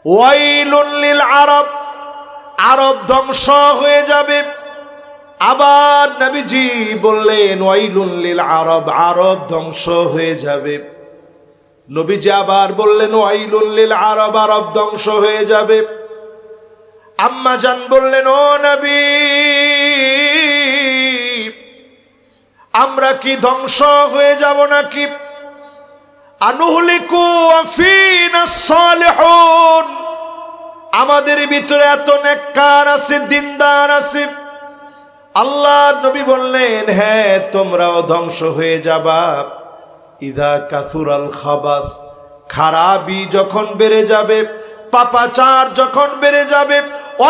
ওয়াইলুল লিল আরব, আরব ধ্বংস হয়ে যাবে। আবার নবীজি বললেন ওয়াইলুল লিল আরব, আরব ধ্বংস হয়ে যাবে। নবীজি আবার বললেন ওয়াইলুল লিল আরব, আরব ধ্বংস হয়ে যাবে। আম্মা জান বললেন ও নবী, আমরা কি ধ্বংস হয়ে যাব নাকি? আনুহলিকু ওয়া ফীনা সালিহুন, আমাদের ভিতরে এত নেককার আছে, দিনদার আছে। আল্লাহর নবী বললেন হ্যাঁ, তোমরাও ধ্বংস হয়ে যাবা। ইদা কাসুরাল খাবাস, খারাপি যখন বেড়ে যাবে, পাপাচার যখন বেড়ে যাবে,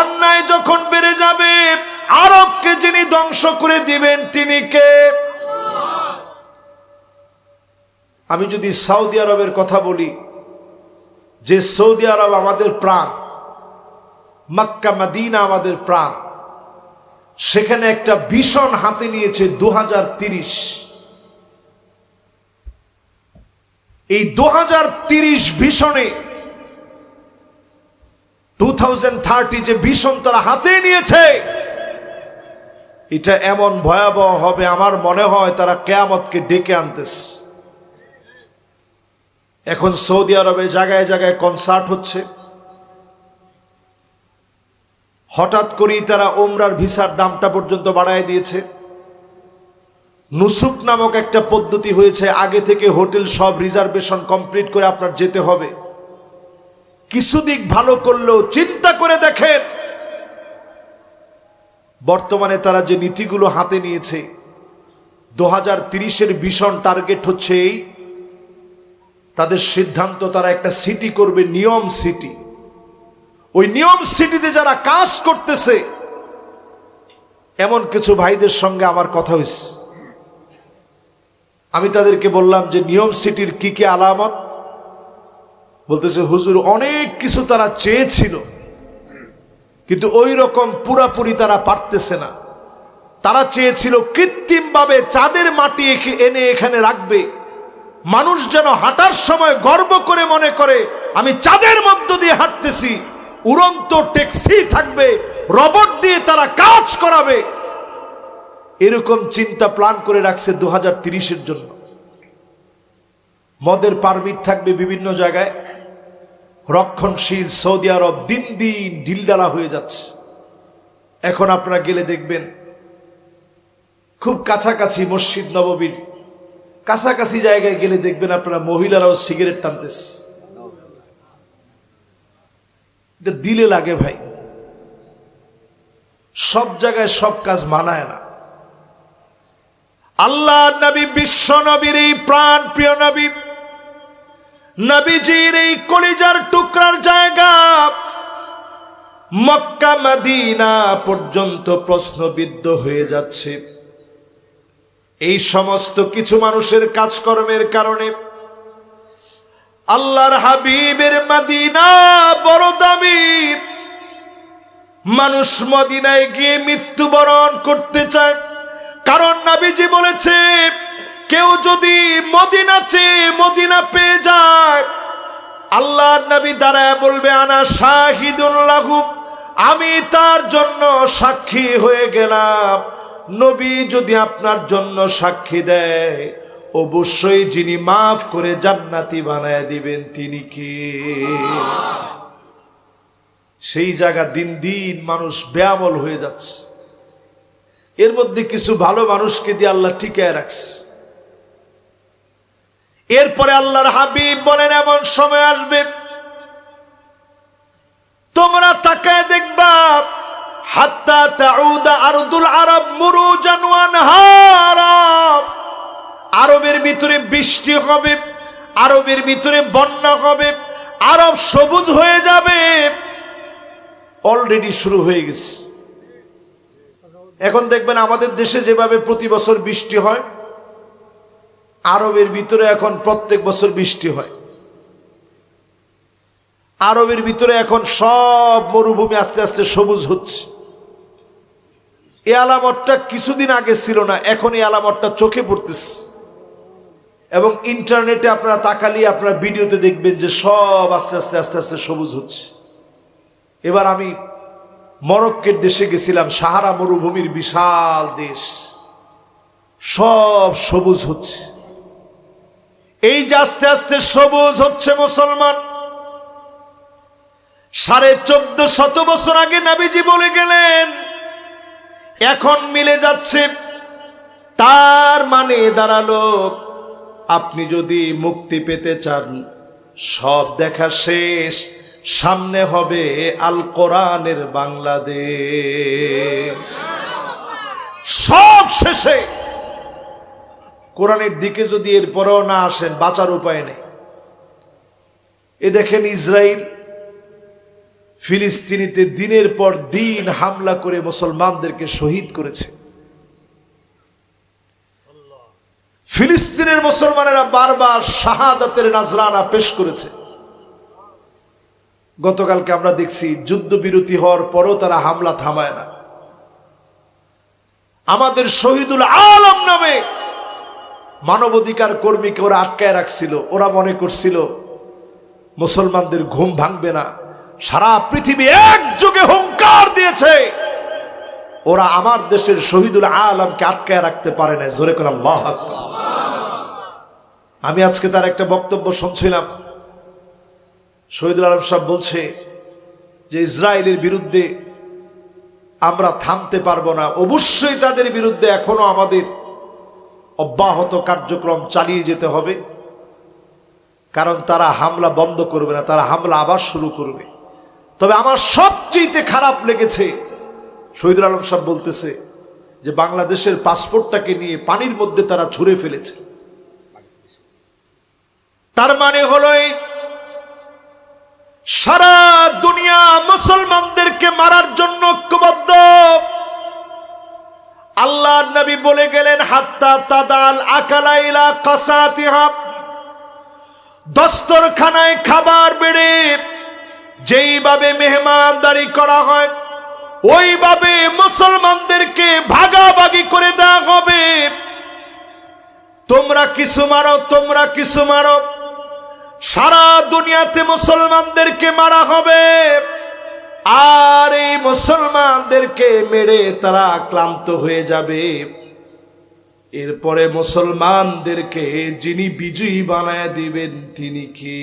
অন্যায় যখন বেড়ে যাবে, আরবকে যিনি ধ্বংস করে দিবেন তিনি কে? আমি যদি সৌদি আরবের কথা বলি, যে সৌদি আরব আমাদের প্রাণ, মক্কা মদিনা আমাদের প্রাণ, সেখানে একটা ভীষণ হাতে নিয়েছে 2030। এই 2030 ভীষণে 2030 যে ভীষণ তারা হাতে নিয়েছে, এটা এমন ভয়াবহ হবে, আমার মনে হয় তারা কিয়ামতকে ডেকে আনতেছে। এখন সৌদি আরবে জায়গায় জায়গায় কনসার্ট হচ্ছে। হঠাৎ করেই তারা ওমরার ভিসার দামটা পর্যন্ত বাড়ায় দিয়েছে। নুসুক নামক একটা পদ্ধতি হয়েছে, আগে থেকে হোটেল সব রিজার্ভেশন কমপ্লিট করে আপনার যেতে হবে। কিছু দিক ভালো করলেও চিন্তা করে দেখেন, বর্তমানে তারা যে নীতিগুলো হাতে নিয়েছে, 2030-এর ভীষণ টার্গেট হচ্ছে এই, তাদের সিদ্ধান্ত তারা একটা সিটি করবে, নিয়ম সিটি। ওই নিয়ম সিটিতে যারা কাজ করতেছে, এমন কিছু ভাইদের সঙ্গে আমার কথা হয়েছে। আমি তাদেরকে বললাম যে নিয়ম সিটির কি কি আলামত? বলতেছে হুজুর অনেক কিছু তারা চেয়েছিল, কিন্তু ওই রকম পুরাপুরি তারা পারতেছে না। তারা চেয়েছিল কৃত্রিমভাবে চাঁদের মাটি এনে এখানে রাখবে, মানুষ যেন হাঁটার সময় গর্ব করে মনে করে আমি চাঁদের মধ্য দিয়ে হাঁটতেছি। উড়ন্ত ট্যাক্সি থাকবে, রোবট দিয়ে তারা কাজ করাবে, এরকম চিন্তা প্ল্যান করে রাখছে 2030-এর জন্য। মদের পারমিট থাকবে বিভিন্ন জায়গায়। রক্ষণশীল সৌদি আরব দিন দিন ঢিলঢালা হয়ে যাচ্ছে। এখন আপনারা গেলে দেখবেন, খুব কাছাকাছি মসজিদ নববীর কাছাকাছি জায়গায় গেলে দেখবেন আপনারা মহিলারাও সিগারেট টানতেছে। এটা দিলে লাগে ভাই, সব জায়গায় সব কাজ মানায় না। আল্লাহ নবী, বিশ্ব নবীর এই প্রাণ প্রিয় নবী, নবীজির এই কলিজার টুকরার জায়গা মক্কা মদিনা পর্যন্ত প্রশ্নবিদ্ধ হয়ে যাচ্ছে। এই সমস্ত কিছু মানুষের কাজকর্মের কারণে আল্লাহর হাবিবের মদিনা বড় দামি। মানুষ মদিনায় গিয়ে মৃত্যুবরণ করতে চায়, কারণ নবীজি বলেছে কেউ যদি মদিনা চেয়ে মদিনা পেয়ে যায়, আল্লাহর নবী দাঁড়ায় বলবে আনা শাহিদুন লাহু, আমি তার জন্য সাক্ষী হয়ে গেলাম। নবী যদি আপনার জন্য সাক্ষী দেয়, অবশ্যই যিনি মাফ করে জান্নাতি বানায় দিবেন তিনি কে? সেই জায়গা দিন দিন মানুষ বেআমল হয়ে যাচ্ছে। এর মধ্যে কিছু ভালো মানুষকে দিয়ে আল্লাহ টিকায় রাখছে। এরপরে আল্লাহর হাবিব বলেন এমন সময় আসবে, তোমরা তাকায় দেখবা, হাত্তা তাউদা আরদুল আরব মুরুজান ওয়া আনহারা, আরবের ভিতরে বৃষ্টি হবে, আরবের ভিতরে বন্যা হবে, আরব সবুজ হয়ে যাবে। অলরেডি শুরু হয়ে গেছে। এখন দেখবেন আমাদের দেশে যেভাবে প্রতি বছর বৃষ্টি হয়, আরবের ভিতরে এখন প্রত্যেক বছর বৃষ্টি হয়। আরবের ভিতরে এখন সব মরুভূমি আস্তে আস্তে সবুজ হচ্ছে। এই আলামতটা কিছুদিন আগে ছিল না, এখন এই আলামতটা চোখে পড়তেছে। এবং ইন্টারনেটে আপনারা তাকালে আপনারা ভিডিওতে দেখবেন যে সব আস্তে আস্তে আস্তে আস্তে সবুজ হচ্ছে। এবার আমি মরক্কোর দেশে গেছিলাম, সাহারা মরুভূমির বিশাল দেশ, সব সবুজ হচ্ছে। এই যে আস্তে আস্তে সবুজ হচ্ছে মুসলমান, 1450 বছর আগে নবীজি বলে গেলেন এখন মিলে যাচ্ছে। তার মানে দাঁড়ালো আপনি যদি মুক্তি পেতে চান, সব দেখা শেষ, সামনে হবে আল কোরআনের বাংলাদেশ। সব শেষে কোরআনের দিকে যদি এরপরেও না আসেন, বাঁচার উপায় নেই। এ দেখেন ইসরায়েল ফিলিস্তিনিতে দিনের পর দিন হামলা করে মুসলমানদেরকে শহীদ করেছে। ফিলিস্তিনের মুসলমানেরা বারবার শাহাদাতের নাজরানা পেশ করেছে। গতকালকে আমরা দেখছি যুদ্ধবিরতি হওয়ার পরও তারা হামলা থামায় না। আমাদের শহীদুল আলম নামে মানবাধিকার কর্মীকে ওরা আটকায় রাখছিল। ওরা মনে করছিল মুসলমানদের ঘুম ভাঙবে না। সারা পৃথিবী একযোগে হুঙ্কার দিয়েছে, ওরা আমার দেশের শহীদুল আলমকে আটকায় রাখতে পারে না। জোরে করে আল্লাহু আকবার। আমি আজকে তার একটা বক্তব্য শুনছিলাম। শহীদুল আলম সাহেব বলছে যে ইসরায়েলের বিরুদ্ধে আমরা থামতে পারবো না, অবশ্যই তাদের বিরুদ্ধে এখনো আমাদের অব্যাহত কার্যক্রম চালিয়ে যেতে হবে, কারণ তারা হামলা বন্ধ করবে না, তারা হামলা আবার শুরু করবে। তবে আমার সবচেয়ে খারাপ লেগেছে, শহীদুল আলম সাহেব বলতেছে যে বাংলাদেশের পাসপোর্টটাকে নিয়ে পানির মধ্যে তারা ছুঁড়ে ফেলেছে। তার মানে হলো সারা দুনিয়া মুসলমানদেরকে মারার জন্য ঐক্যবদ্ধ। আল্লাহর নবী বলে গেলেন হাত্তা তাদাল আকালাইলা কাসাতিহা, দস্তরখানায় খাবার বেড়ে যেইভাবে মেহমানদারি করা হয় ওইভাবে মুসলমানদেরকে ভাগাভাগি করে দেওয়া হবে। তোমরা কিছু মারো, তোমরা কিছু মারো, সারা দুনিয়াতে মুসলমানদেরকে মারা হবে। আর এই মুসলমানদেরকে মেরে তারা ক্লান্ত হয়ে যাবে। এরপরে মুসলমানদেরকে যিনি বিজয়ী বানায় দিবেন তিনি কে?